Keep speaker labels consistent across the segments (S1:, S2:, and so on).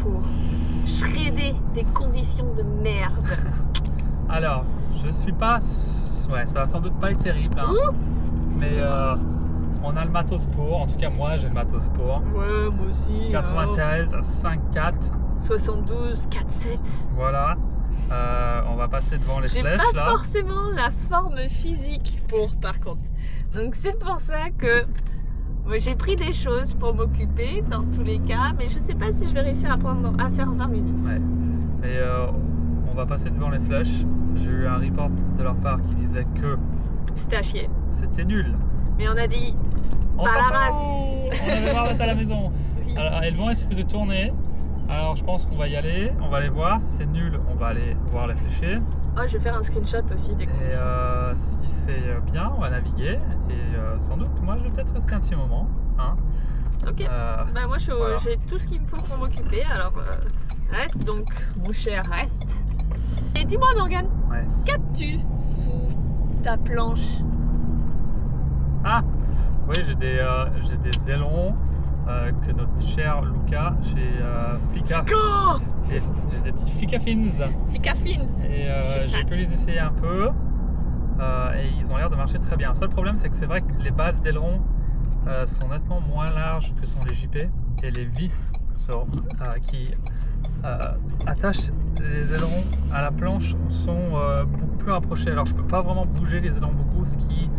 S1: pour shredder des conditions de merde?
S2: Alors, je suis pas... Ouais, ça va sans doute pas être terrible, hein. Mais on a le matos pour. En tout cas, moi, j'ai le matos pour.
S1: Ouais, moi aussi.
S2: 93, 5,4.
S1: 72, 4,7.
S2: Voilà. On va passer devant les
S1: J'ai
S2: flèches,
S1: pas
S2: là.
S1: forcément la forme physique pour, par contre. Donc c'est pour ça que moi, j'ai pris des choses pour m'occuper dans tous les cas, mais je sais pas si je vais réussir à faire 20 minutes.
S2: Ouais. Et on va passer devant les flèches. J'ai eu un report de leur part qui disait que
S1: C'était à chier.
S2: c'était nul.
S1: Mais on a dit
S2: On
S1: pas
S2: s'en
S1: la
S2: fout.
S1: race.
S2: On avait marre d'être à la maison.
S1: Oui.
S2: Alors, elles vont essayer de tourner. Alors je pense qu'on va y aller, on va aller voir. Si c'est nul, on va aller voir les fléchés.
S1: Oh, je vais faire un screenshot aussi des
S2: Et
S1: conditions.
S2: si c'est bien, on va naviguer. Et sans doute, moi je vais peut-être rester un petit moment. Hein.
S1: Ok. Bah moi
S2: voilà.
S1: j'ai tout ce qu'il me faut pour m'occuper. Alors reste donc, mon cher, reste. Et dis-moi Morgane,
S2: Ouais.
S1: qu'as-tu sous ta planche?
S2: Ah oui, j'ai des ailerons que notre cher Luca chez Flica. J'ai des petits Flicafins.
S1: Flicafins.
S2: Et j'ai pu les essayer un peu. Et ils ont l'air de marcher très bien. Le seul problème, c'est que c'est vrai que les bases d'ailerons sont nettement moins larges que sont les JP. Et les vis qui attachent les ailerons à la planche sont beaucoup plus rapprochés. Alors je peux pas vraiment bouger les ailerons beaucoup, ce qui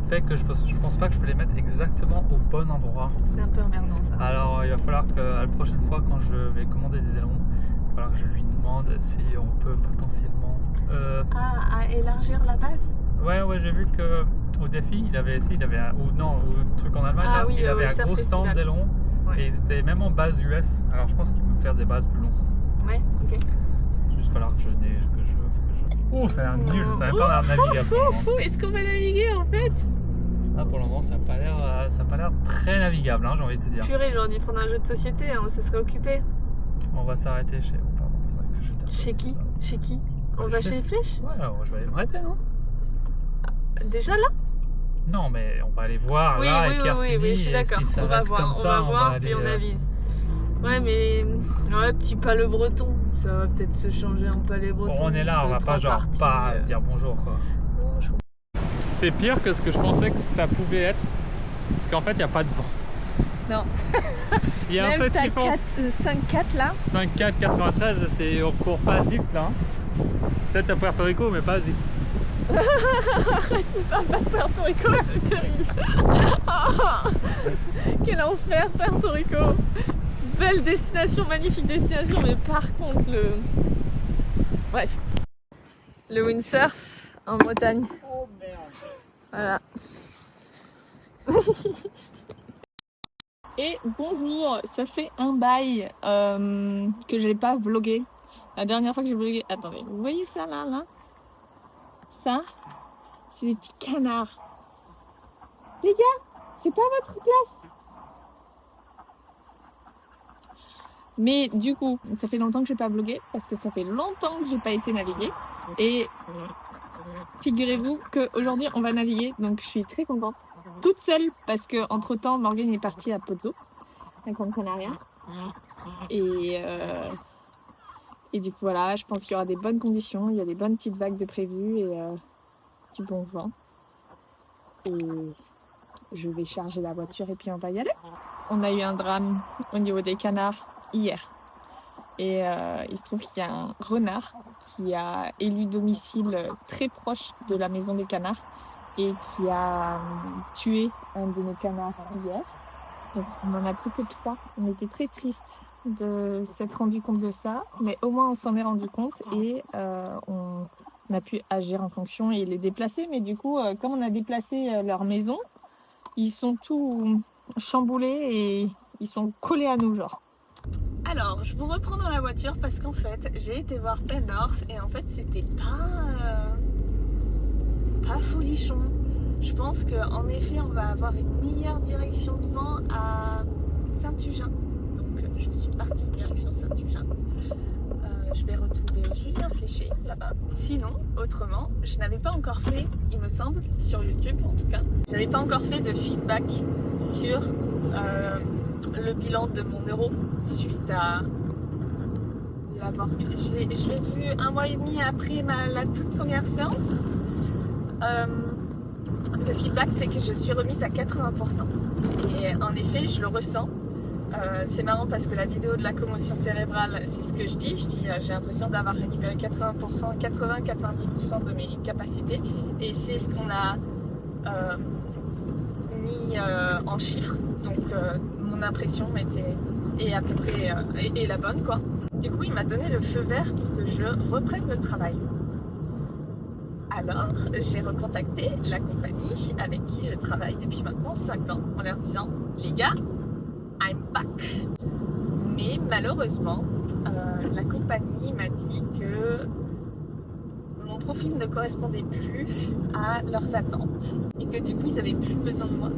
S2: fait que je pense pas que je peux les mettre exactement au bon endroit.
S1: C'est un peu emmerdant ça.
S2: Alors il va falloir que la prochaine fois, quand je vais commander des ailerons, il va falloir que je lui demande si on peut potentiellement
S1: à élargir la base?
S2: Ouais, j'ai vu que au défi, il avait essayé, au truc en Allemagne, là,
S1: Oui,
S2: il avait un
S1: Surf
S2: gros stand
S1: Festival.
S2: d'ailerons.
S1: Ouais.
S2: Et ils étaient même en base US. Alors je pense qu'ils vont me faire des bases plus longues.
S1: Ouais, ok.
S2: Juste falloir que je neige, que je. Oh, ça a l'air nul, ça n'a pas l'air navigable. pour le moment.
S1: Est-ce qu'on va naviguer en fait?
S2: Ah, pour le moment, ça n'a pas l'air très navigable, hein, j'ai envie de te dire.
S1: Purée, j'aurais dû prendre un jeu de société, on se serait occupé.
S2: On va s'arrêter chez. Oh, pardon, c'est vrai que je t'ai.
S1: Chez qui? Chez qui? On
S2: les
S1: va
S2: chefs.
S1: chez les flèches?
S2: Ouais, alors, je vais aller m'arrêter, non?
S1: Déjà là?
S2: Non, mais on va aller voir là avec Kersini.
S1: Oui, je suis
S2: et
S1: d'accord.
S2: Si ça
S1: On va
S2: reste
S1: voir,
S2: comme
S1: on
S2: ça,
S1: va voir,
S2: aller,
S1: puis on avise. Ouais, mais ouais, petit palais breton, ça va peut-être se changer en palais breton.
S2: Bon, on est là, on va pas dire bonjour quoi.
S1: Bonjour.
S2: C'est pire que ce que je pensais que ça pouvait être, parce qu'en fait il n'y a pas de vent.
S1: Non.
S2: Il y a
S1: Même
S2: un petit vent.
S1: 5-4 là.
S2: 5,4, 93, c'est on court pas zip là. Peut-être à Puerto Rico, mais pas zip.
S1: Arrête, ne parle pas de Puerto Rico, c'est terrible. Quel enfer, Puerto Rico. Belle destination, magnifique destination, mais par contre Bref. Le windsurf en Bretagne.
S2: Oh merde.
S1: Voilà. Et bonjour, ça fait un bail que j'ai pas vlogué. La dernière fois que j'ai vlogué, attendez, vous voyez ça là? Ça, c'est des petits canards. Les gars, c'est pas votre place. Mais du coup, ça fait longtemps que j'ai pas vlogué parce que ça fait longtemps que j'ai pas été naviguer. Et figurez-vous qu'aujourd'hui on va naviguer, donc je suis très contente. Toute seule parce que entre temps Morgane est partie à Pozo, à Grande Canaria. Et du coup voilà, je pense qu'il y aura des bonnes conditions, il y a des bonnes petites vagues de prévues et du bon vent. Et je vais charger la voiture et puis on va y aller. On a eu un drame au niveau des canards hier. Et il se trouve qu'il y a un renard qui a élu domicile très proche de la maison des canards et qui a tué un de nos canards hier. Donc on n'en a plus que 3. On était très tristes de s'être rendu compte de ça, mais au moins on s'en est rendu compte et on a pu agir en fonction et les déplacer. Mais du coup, comme on a déplacé leur maison, ils sont tout chamboulés et ils sont collés à nous genre. Alors, je vous reprends dans la voiture parce qu'en fait, j'ai été voir Pen North et en fait, c'était pas folichon. Je pense qu'en effet, on va avoir une meilleure direction de vent à Saint-Tugen. Donc, je suis partie direction Saint-Tugen. Je vais retrouver Julien Fléché là-bas. Sinon, autrement, je n'avais pas encore fait, il me semble, sur YouTube en tout cas, je n'avais pas encore fait de feedback sur le bilan de mon euro suite à l'avoir vu. Je l'ai vu 1 mois et demi après la toute première séance. Le feedback, c'est que je suis remise à 80%. Et en effet, je le ressens. C'est marrant parce que la vidéo de la commotion cérébrale, c'est ce que je dis. J'ai l'impression d'avoir récupéré 80-90% de mes capacités. Et c'est ce qu'on a mis en chiffres. Donc mon impression est à peu près est la bonne, quoi. Du coup, il m'a donné le feu vert pour que je reprenne le travail. Alors, j'ai recontacté la compagnie avec qui je travaille depuis maintenant 5 ans en leur disant « Les gars, I'm back ». Mais malheureusement, la compagnie m'a dit que mon profil ne correspondait plus à leurs attentes et que du coup, ils n'avaient plus besoin de moi.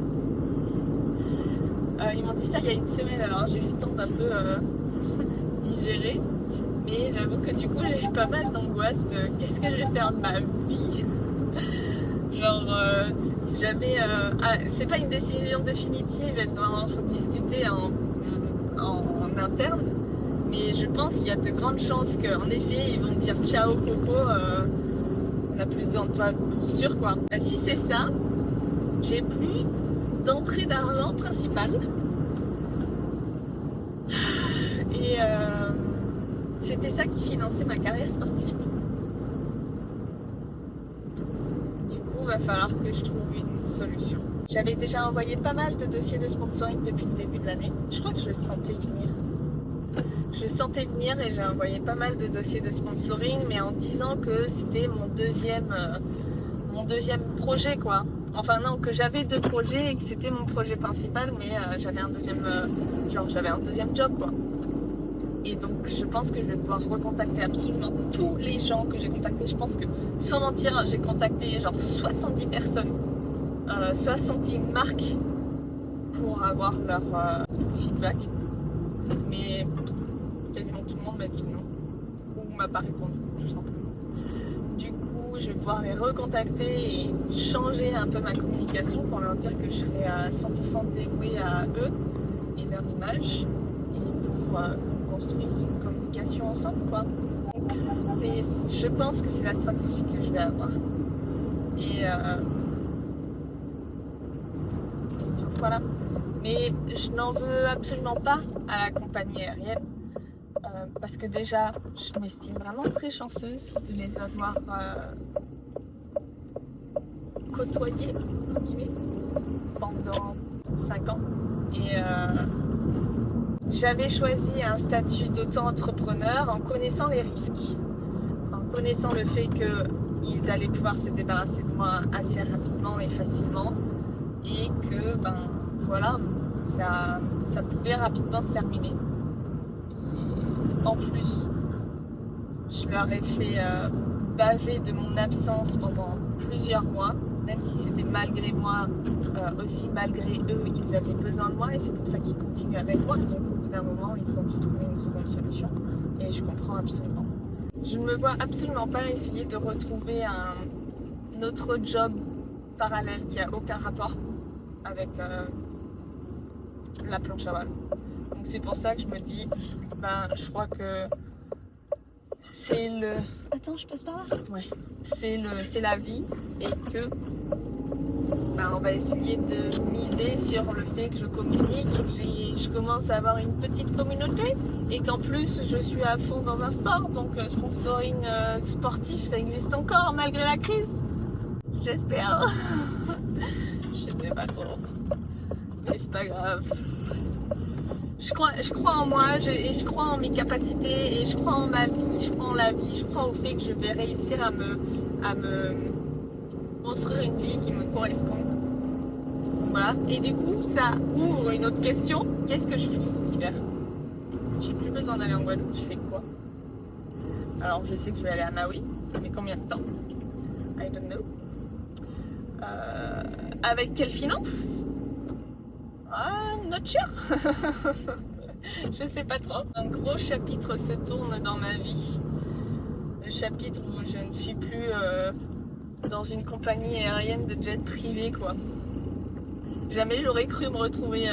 S1: Ils m'ont dit ça il y a 1 semaine, alors j'ai eu le temps d'un peu digérer. Mais j'avoue que du coup j'ai pas mal d'angoisse de qu'est-ce que je vais faire de ma vie. Genre si jamais c'est pas une décision définitive, elle doit en rediscuter en interne, mais je pense qu'il y a de grandes chances qu'en effet ils vont dire ciao Coco, on a plus besoin de toi pour sûr, quoi. Si c'est ça, j'ai plus d'entrée d'argent principale et c'était ça qui finançait ma carrière sportive. Du coup, va falloir que je trouve une solution. J'avais déjà envoyé pas mal de dossiers de sponsoring depuis le début de l'année. Je crois que je le sentais venir. Je le sentais venir et j'ai envoyé pas mal de dossiers de sponsoring, mais en disant que c'était mon deuxième projet, quoi. Enfin non, que j'avais 2 projets et que c'était mon projet principal, mais j'avais un deuxième job, quoi. Et donc je pense que je vais pouvoir recontacter absolument tous les gens que j'ai contactés. Je pense que, sans mentir, j'ai contacté genre 70 personnes, 70 marques pour avoir leur feedback. Mais quasiment tout le monde m'a dit non, ou m'a pas répondu, tout simplement. Du coup, je vais pouvoir les recontacter et changer un peu ma communication pour leur dire que je serai à 100% dévouée à eux et leur image, et pour construise une communication ensemble, quoi. Donc je pense que c'est la stratégie que je vais avoir. Et du coup voilà. Mais je n'en veux absolument pas à la compagnie aérienne parce que déjà je m'estime vraiment très chanceuse de les avoir côtoyés entre guillemets pendant 5 ans. Et j'avais choisi un statut d'auto-entrepreneur en connaissant les risques, en connaissant le fait qu'ils allaient pouvoir se débarrasser de moi assez rapidement et facilement, et que voilà, ça pouvait rapidement se terminer. Et en plus, je leur ai fait baver de mon absence pendant plusieurs mois, même si c'était malgré moi, aussi malgré eux, ils avaient besoin de moi et c'est pour ça qu'ils continuent avec moi. Donc au bout d'un moment, ils ont dû trouver une seconde solution et je comprends absolument. Je ne me vois absolument pas essayer de retrouver un autre job parallèle qui n'a aucun rapport avec la planche à voile. Donc c'est pour ça que je me dis, je crois que c'est le... Attends, je passe par là. Ouais. C'est la vie et que on va essayer de miser sur le fait que je communique, je commence à avoir une petite communauté et qu'en plus je suis à fond dans un sport, donc sponsoring sportif ça existe encore malgré la crise. J'espère. Je sais pas trop. Mais c'est pas grave. Je crois en moi, et je crois en mes capacités, et je crois en ma vie, je crois en la vie, je crois au fait que je vais réussir à me construire une vie qui me corresponde. Voilà. Et du coup, ça ouvre une autre question. Qu'est-ce que je fous cet hiver? J'ai plus besoin d'aller en Guadeloupe, je fais quoi? Alors, je sais que je vais aller à Maui, mais combien de temps? I don't know. Avec quelle finance? Not sure. Je sais pas trop. Un gros chapitre se tourne dans ma vie. Le chapitre où je ne suis plus dans une compagnie aérienne de jet privé, quoi. Jamais j'aurais cru me retrouver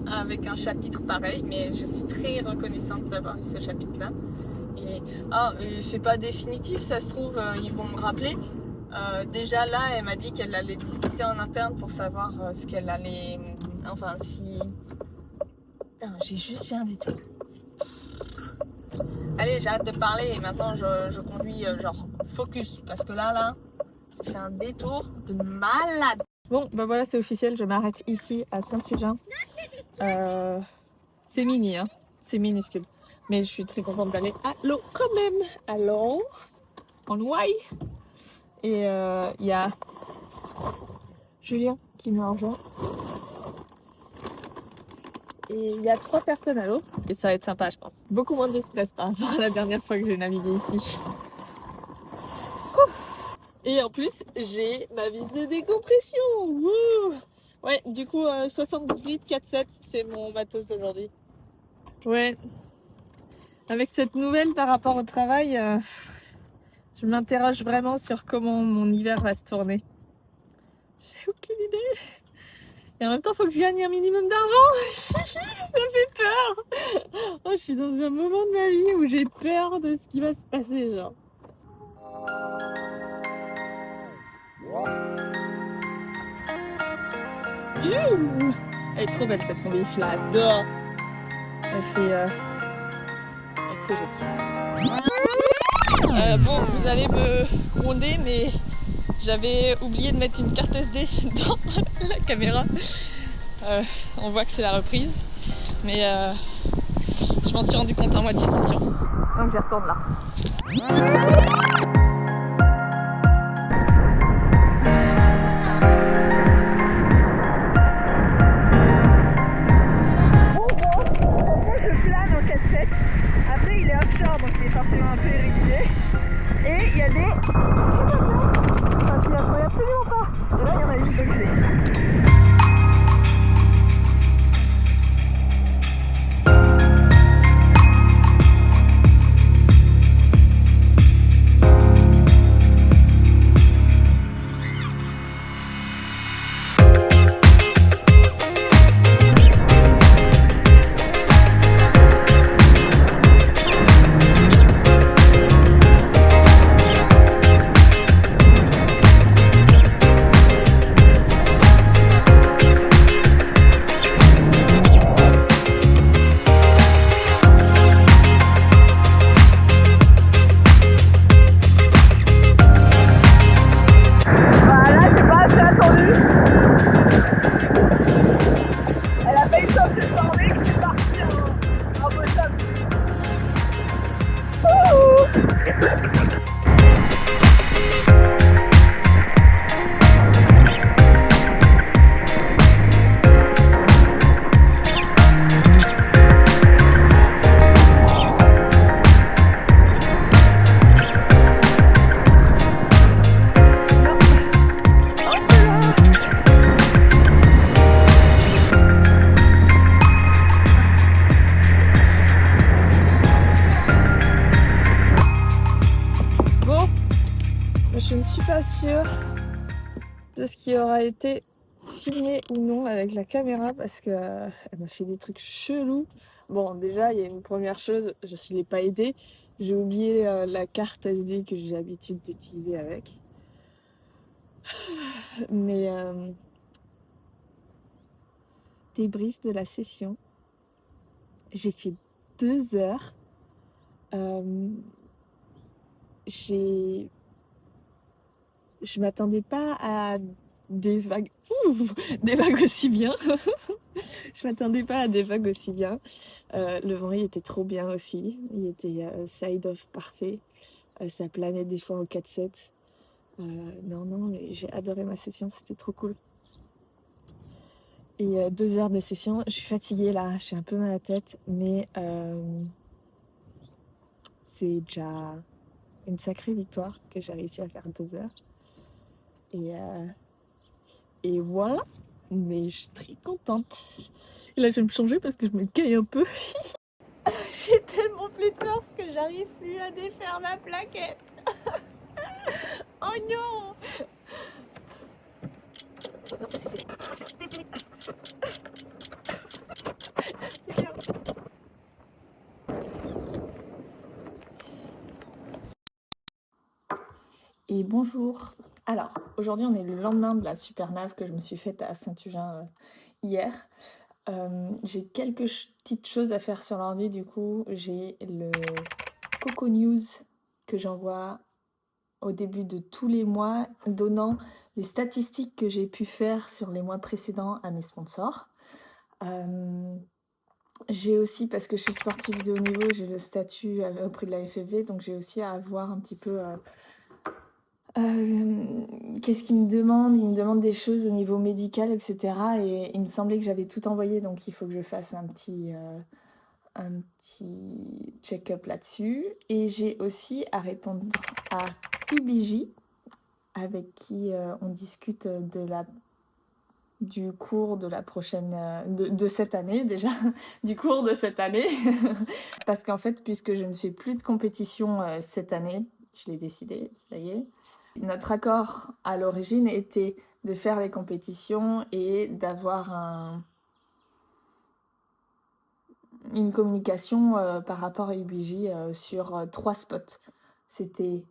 S1: avec un chapitre pareil, mais je suis très reconnaissante d'avoir eu ce chapitre-là. Et Et c'est pas définitif, ça se trouve, ils vont me rappeler. Déjà là, elle m'a dit qu'elle allait discuter en interne pour savoir ce qu'elle allait... Enfin, si... Putain, j'ai juste fait un détour. Allez, j'arrête de parler et maintenant je conduis genre focus. Parce que là, j'ai fait un détour de malade. Bon, bah voilà, c'est officiel, je m'arrête ici à Saint-Sugin. C'est mini, hein, c'est minuscule. Mais je suis très contente d'aller à l'eau quand même. Allons, en Hawaï. Et il y a Julien qui me rejoint. Et il y a 3 personnes à l'eau. Et ça va être sympa, je pense. Beaucoup moins de stress par rapport à la dernière fois que j'ai navigué ici. Ouf. Et en plus, j'ai ma vis de décompression. Wouh. Ouais, du coup, 72 litres, 4,7, c'est mon matos d'aujourd'hui. Ouais. Avec cette nouvelle par rapport au travail, je m'interroge vraiment sur comment mon hiver va se tourner. J'ai aucune idée. Et en même temps, il faut que je gagne un minimum d'argent. Ça fait peur. Oh, je suis dans un moment de ma vie où j'ai peur de ce qui va se passer, genre. Elle est trop belle cette combi, je l'adore. Elle est très jolie. Bon, vous allez me gronder, mais j'avais oublié de mettre une carte SD dans la caméra. On voit que c'est la reprise, mais je m'en suis rendu compte en moitié de session. Donc j'y retourne là. Après il est offshore donc il est forcément un peu irrégulier. Et il y a des... Enfin s'il y a absolument pas. Et là il y en a une donc c'est... Je ne suis pas sûre de ce qui aura été filmé ou non avec la caméra parce que elle m'a fait des trucs chelous. Bon, déjà, il y a une première chose, je ne l'ai pas aidée. J'ai oublié la carte SD que j'ai l'habitude d'utiliser avec. Mais débrief de la session. J'ai fait 2 heures. Je m'attendais pas à des vagues, des vagues aussi bien. Je m'attendais pas à des vagues aussi bien. Le vent il était trop bien aussi. Il était side off parfait. Ça planait des fois au 4-7. Non, mais j'ai adoré ma session, c'était trop cool. Et 2 heures de session, je suis fatiguée là, j'ai un peu mal à la tête, mais c'est déjà une sacrée victoire que j'ai réussi à faire 2 heures. Et voilà, mais je suis très contente. Et là je vais me changer parce que je me caille un peu. J'ai tellement plus de force que j'arrive plus à défaire ma plaquette. Oh non. et bonjour. Alors, aujourd'hui, on est le lendemain de la Supernave que je me suis faite à Saint-Eugène hier. J'ai quelques petites choses à faire sur l'ordi, du coup, j'ai le Coco News que j'envoie au début de tous les mois, donnant les statistiques que j'ai pu faire sur les mois précédents à mes sponsors. J'ai aussi, parce que je suis sportive de haut niveau, j'ai le statut auprès de la FFV, donc j'ai aussi à voir un petit peu qu'est-ce qu'ils me demandent. Ils me demandent des choses au niveau médical, etc. Et il me semblait que j'avais tout envoyé, donc il faut que je fasse un petit check-up là-dessus. Et j'ai aussi à répondre à UBJ, avec qui on discute du cours de la prochaine, de cette année déjà, du cours de cette année. Parce qu'en fait, puisque je ne fais plus de compétition cette année, je l'ai décidé, ça y est. Notre accord à l'origine était de faire les compétitions et d'avoir une communication par rapport à UBJ sur 3 spots. C'était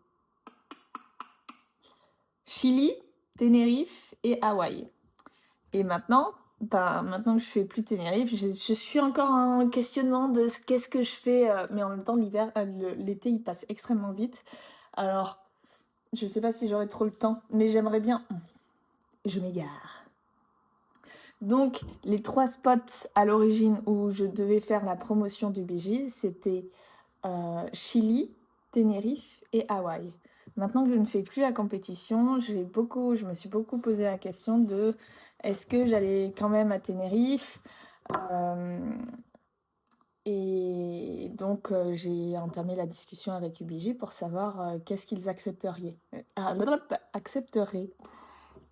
S1: Chili, Tenerife et Hawaï. Et maintenant que je fais plus Tenerife, je suis encore en questionnement de qu'est-ce que je fais. Mais en même temps, l'été, il passe extrêmement vite. Alors, je sais pas si j'aurai trop le temps, mais j'aimerais bien... Je m'égare. Donc, les 3 spots à l'origine où je devais faire la promotion du BJ, c'était Chili, Tenerife et Hawaï. Maintenant que je ne fais plus la compétition, je me suis beaucoup posé la question de est-ce que j'allais quand même à Tenerife et donc j'ai entamé la discussion avec UBJ pour savoir qu'est-ce qu'ils accepteraient.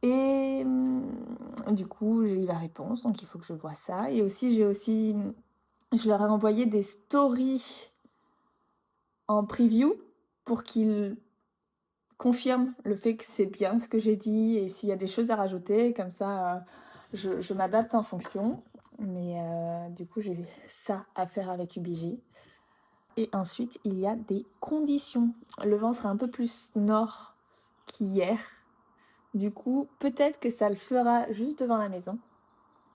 S1: Et du coup, j'ai eu la réponse, donc il faut que je vois ça. Et aussi, je leur ai envoyé des stories en preview pour qu'ils confirment le fait que c'est bien ce que j'ai dit et s'il y a des choses à rajouter, comme ça, je m'adapte en fonction. Mais du coup, j'ai ça à faire avec UBJ. Et ensuite, il y a des conditions. Le vent sera un peu plus nord qu'hier. Du coup, peut-être que ça le fera juste devant la maison.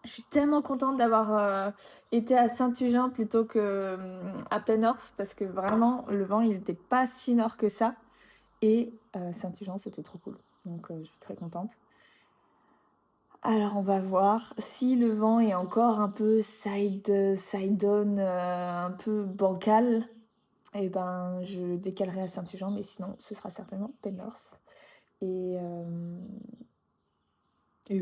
S1: Je suis tellement contente d'avoir été à Saint-Eugène plutôt qu'à Penhorst parce que vraiment, le vent, il n'était pas si nord que ça. Et Saint-Eugène, c'était trop cool. Donc, je suis très contente. Alors, on va voir si le vent est encore un peu side-on, un peu bancal. Et ben, je décalerai à Saint-Eugène, mais sinon, ce sera certainement Penhorst. Et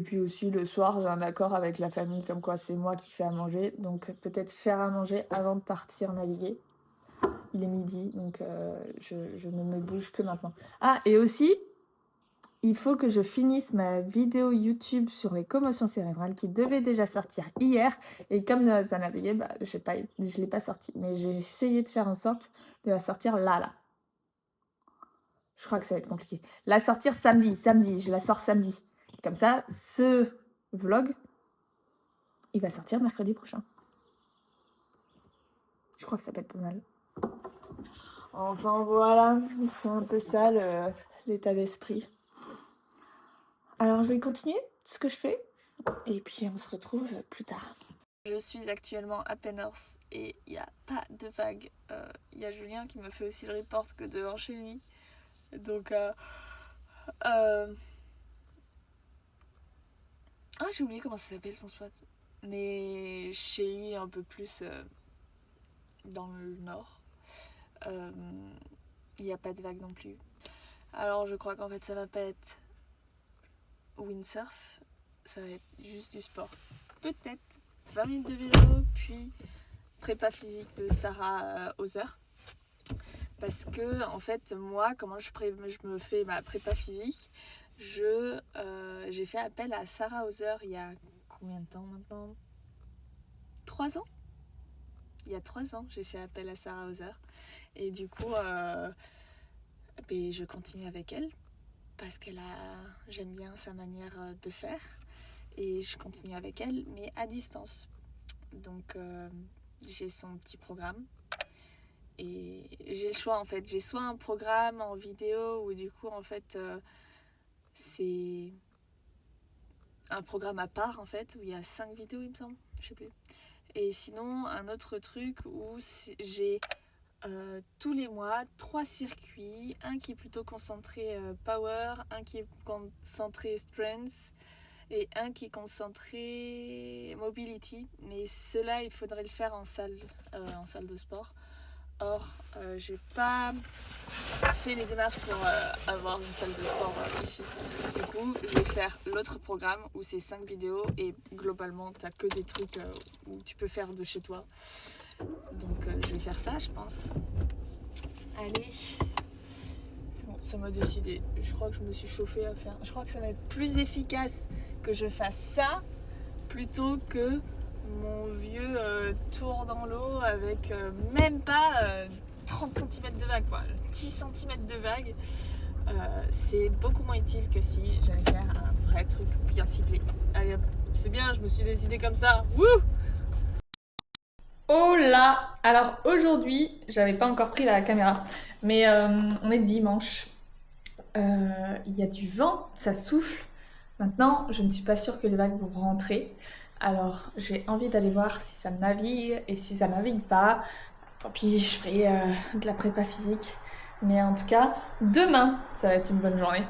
S1: puis aussi, le soir, j'ai un accord avec la famille, comme quoi c'est moi qui fais à manger. Donc, peut-être faire à manger avant de partir naviguer. Il est midi, donc je ne me bouge que maintenant. Ah, et aussi, il faut que je finisse ma vidéo YouTube sur les commotions cérébrales qui devait déjà sortir hier. Et comme ça naviguait, je ne l'ai pas sortie. Mais j'ai essayé de faire en sorte de la sortir là. Je crois que ça va être compliqué. La sortir samedi, je la sors samedi. Comme ça, ce vlog, il va sortir mercredi prochain. Je crois que ça peut être pas mal. Enfin voilà, c'est un peu ça l'état d'esprit. Alors je vais continuer ce que je fais et puis on se retrouve plus tard. Je suis actuellement à Penhorst et il n'y a pas de vague. Il y a Julien qui me fait aussi le report que devant chez lui. Donc ah, j'ai oublié comment ça s'appelle son spot. Mais chez lui un peu plus dans le nord. Il n'y a pas de vague non plus. Alors je crois qu'en fait ça va pas être windsurf, ça va être juste du sport. Peut-être 20 minutes de vélo, puis prépa physique de Sarah Hauser. Parce que en fait moi, comment je me fais ma prépa physique, j'ai fait appel à Sarah Hauser il y a combien de temps maintenant ? 3 ans ? Il y a 3 ans, j'ai fait appel à Sarah Hauser. Et du coup, je continue avec elle parce j'aime bien sa manière de faire. Et je continue avec elle, mais à distance. Donc, j'ai son petit programme. et j'ai le choix en fait. J'ai soit un programme en vidéo où du coup en fait c'est un programme à part en fait, où il y a 5 vidéos il me semble, je sais plus. Et sinon un autre truc où j'ai tous les mois 3 circuits, un qui est plutôt concentré power, un qui est concentré strength et un qui est concentré mobility. Mais cela il faudrait le faire en salle de sport. Or j'ai pas fait les démarches pour avoir une salle de sport ici. Du coup je vais faire l'autre programme où c'est 5 vidéos et globalement t'as que des trucs où tu peux faire de chez toi. Donc je vais faire ça je pense. Allez, c'est bon, ça m'a décidé. Je crois que je me suis chauffée à faire. Je crois que ça va être plus efficace que je fasse ça plutôt que mon vieux tour dans l'eau avec même pas 30 cm de vague, quoi. 10 cm de vague. C'est beaucoup moins utile que si j'allais faire un vrai truc bien ciblé. Allez hop, c'est bien, je me suis décidée comme ça. Wouh! Oh là! Alors aujourd'hui, j'avais pas encore pris la caméra, mais on est dimanche. Il y a du vent, ça souffle. Maintenant, je ne suis pas sûre que les vagues vont rentrer. Alors j'ai envie d'aller voir si ça navigue, et si ça navigue pas, tant pis, je ferai de la prépa physique. Mais en tout cas, demain, ça va être une bonne journée.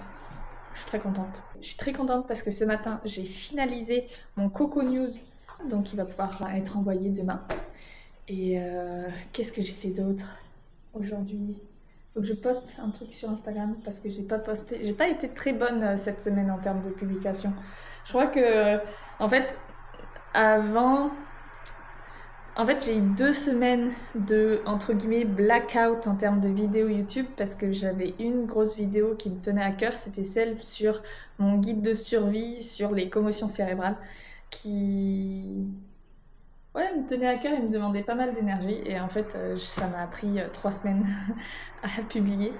S1: Je suis très contente. Je suis très contente parce que ce matin, j'ai finalisé mon Coco News, donc il va pouvoir être envoyé demain. Et qu'est-ce que j'ai fait d'autre aujourd'hui? Faut que je poste un truc sur Instagram parce que j'ai pas posté. J'ai pas été très bonne cette semaine en termes de publication. Je crois que, en fait, j'ai eu 2 semaines de, entre guillemets, blackout en termes de vidéos YouTube parce que j'avais une grosse vidéo qui me tenait à cœur. C'était celle sur mon guide de survie sur les commotions cérébrales qui... Ouais, me tenait à cœur et me demandait pas mal d'énergie. Et en fait, ça m'a pris 3 semaines à publier.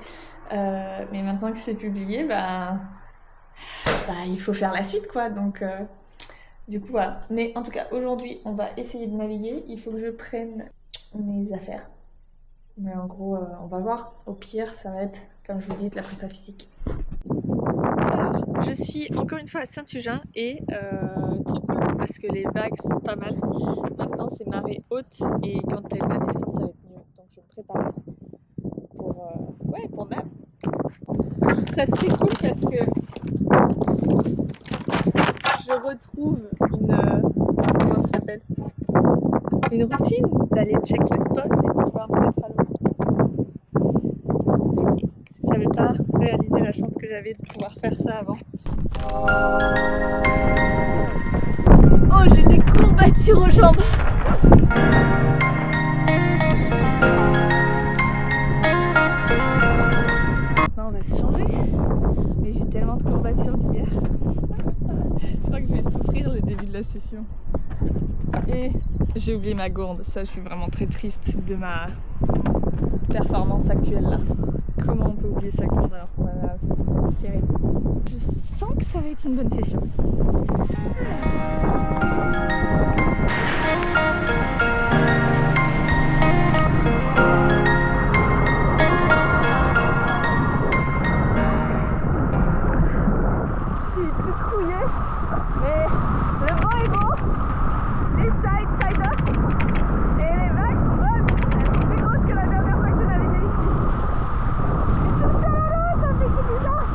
S1: Mais maintenant que c'est publié, il faut faire la suite, quoi. Donc, du coup, voilà. Mais en tout cas, aujourd'hui, on va essayer de naviguer. Il faut que je prenne mes affaires. Mais en gros, on va voir. Au pire, ça va être, comme je vous dis, de la prépa physique. Alors, je suis encore une fois à Saint-Tujean et trop cool parce que les vagues sont pas mal. Maintenant, c'est marée haute et quand elle va descendre, ça va être mieux. Donc, je me prépare pour nap. C'est très cool parce que je retrouve une routine d'aller check le spot et de pouvoir me mettre à l'eau. J'avais pas réalisé la chance que j'avais de pouvoir faire ça avant. Oh, j'ai des courbatures aux jambes. Maintenant on va se changer. Mais j'ai tellement de courbatures d'hier. Je crois que je vais souffrir le début de la session. Et j'ai oublié ma gourde. Ça, je suis vraiment très triste de ma performance actuelle là. Comment on peut oublier sa gourde alors qu'on va terrible. Je sens que ça va être une bonne session. Je suis toute rouillée, mais le vent est beau, les side up et les vagues sont bonnes. Elles sont plus grosses que la dernière fois que je naviguais ici. Ça fait tout bizarre.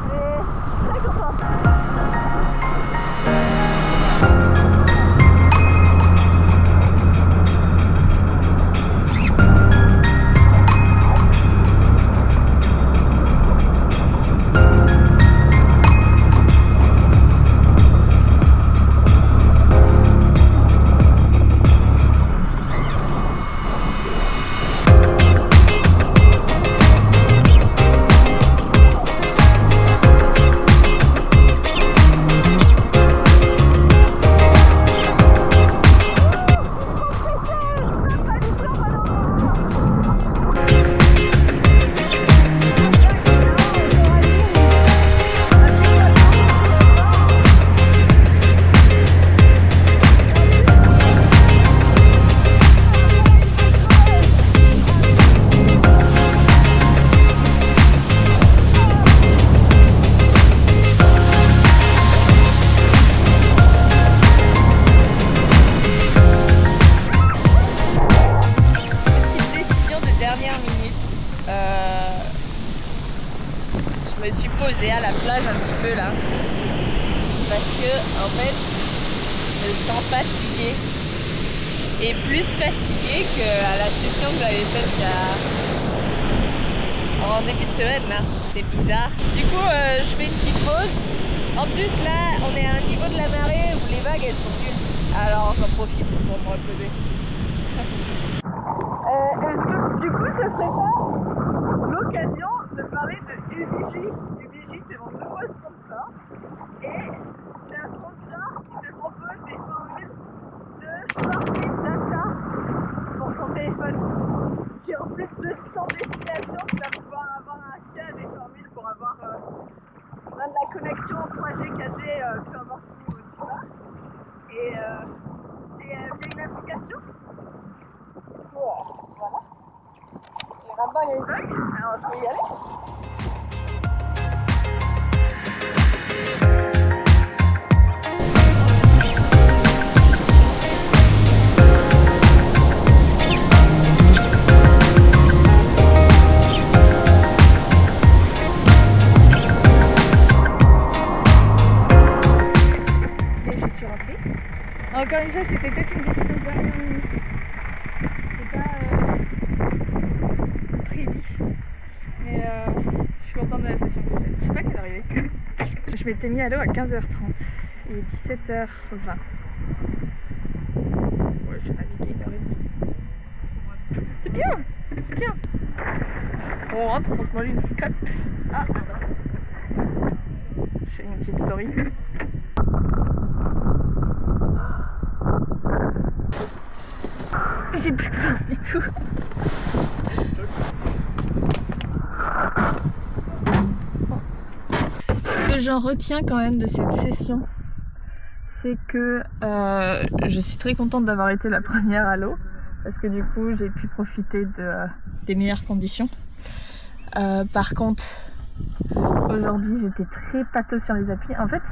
S1: Mais très content.
S3: baiser à la plage un petit peu là. Parce que en fait, je me sens fatiguée. Et plus fatiguée qu'à la session que j'avais faite en début de semaine là. C'est bizarre. Du coup, je fais une petite pause. En plus là, on est à un niveau de la marée où les vagues elles sont nulles. Alors j'en profite pour me reposer. Est-ce que du coup, ce serait pas l'occasion de parler de UBJ? UBJ, c'est mon nouveau sponsor. Et c'est un sponsor qui te propose des formules de sortie data pour ton téléphone. Qui en plus de 100 destinations, tu vas pouvoir avoir accès à des formules pour avoir de la connexion 3G, 4G, peu importe où tu vas. Et via une application. Voilà. Et maintenant il y a une vague, alors je vais y aller. Encore une fois, c'était peut-être une décision de dernière minute. C'est pas prévu. Mais je suis contente de la session que j'ai faite. Je sais pas qu'elle est arrivée. Je m'étais mis à l'eau à 15h30. Il est 17h20. Ouais, j'ai navigué 1h30. C'est bien! C'est bien! On rentre, on se mange une crêpe. Ah! Je fais une petite story. J'ai plus de force du tout. Ce que j'en retiens quand même de cette session, c'est que je suis très contente d'avoir été la première à l'eau parce que du coup j'ai pu profiter des meilleures conditions. Par contre, aujourd'hui j'étais très pâteuse sur les appuis. En fait,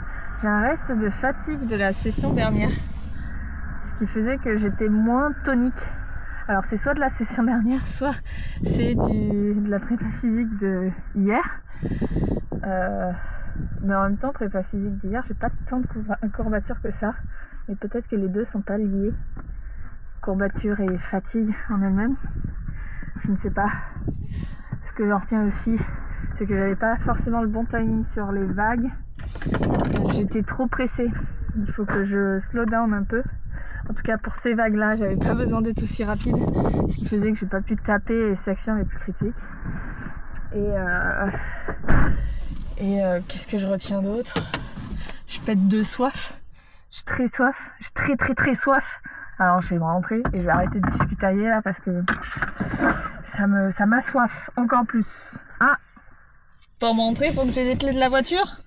S3: j'ai un reste de fatigue de la session dernière, ce qui faisait que j'étais moins tonique. Alors c'est soit de la session dernière, soit c'est de la prépa physique de hier. Mais en même temps, prépa physique d'hier, j'ai pas tant de courbatures que ça. Mais peut-être que les deux sont pas liés. Courbature et fatigue en elle-même. Je ne sais pas. Ce que j'en retiens aussi, c'est que j'avais pas forcément le bon timing sur les vagues. J'étais trop pressée. Il faut que je slow down un peu. En tout cas pour ces vagues là, j'avais pas besoin d'être aussi rapide, ce qui faisait que j'ai pas pu taper les sections les plus critiques. Et qu'est-ce que je retiens d'autre? Je pète de soif. J'ai très soif. J'ai très soif. Alors je vais me rentrer et je vais arrêter de discutailler là parce que ça m'a soif encore plus. Ah, pour me rentrer, faut que j'ai les clés de la voiture.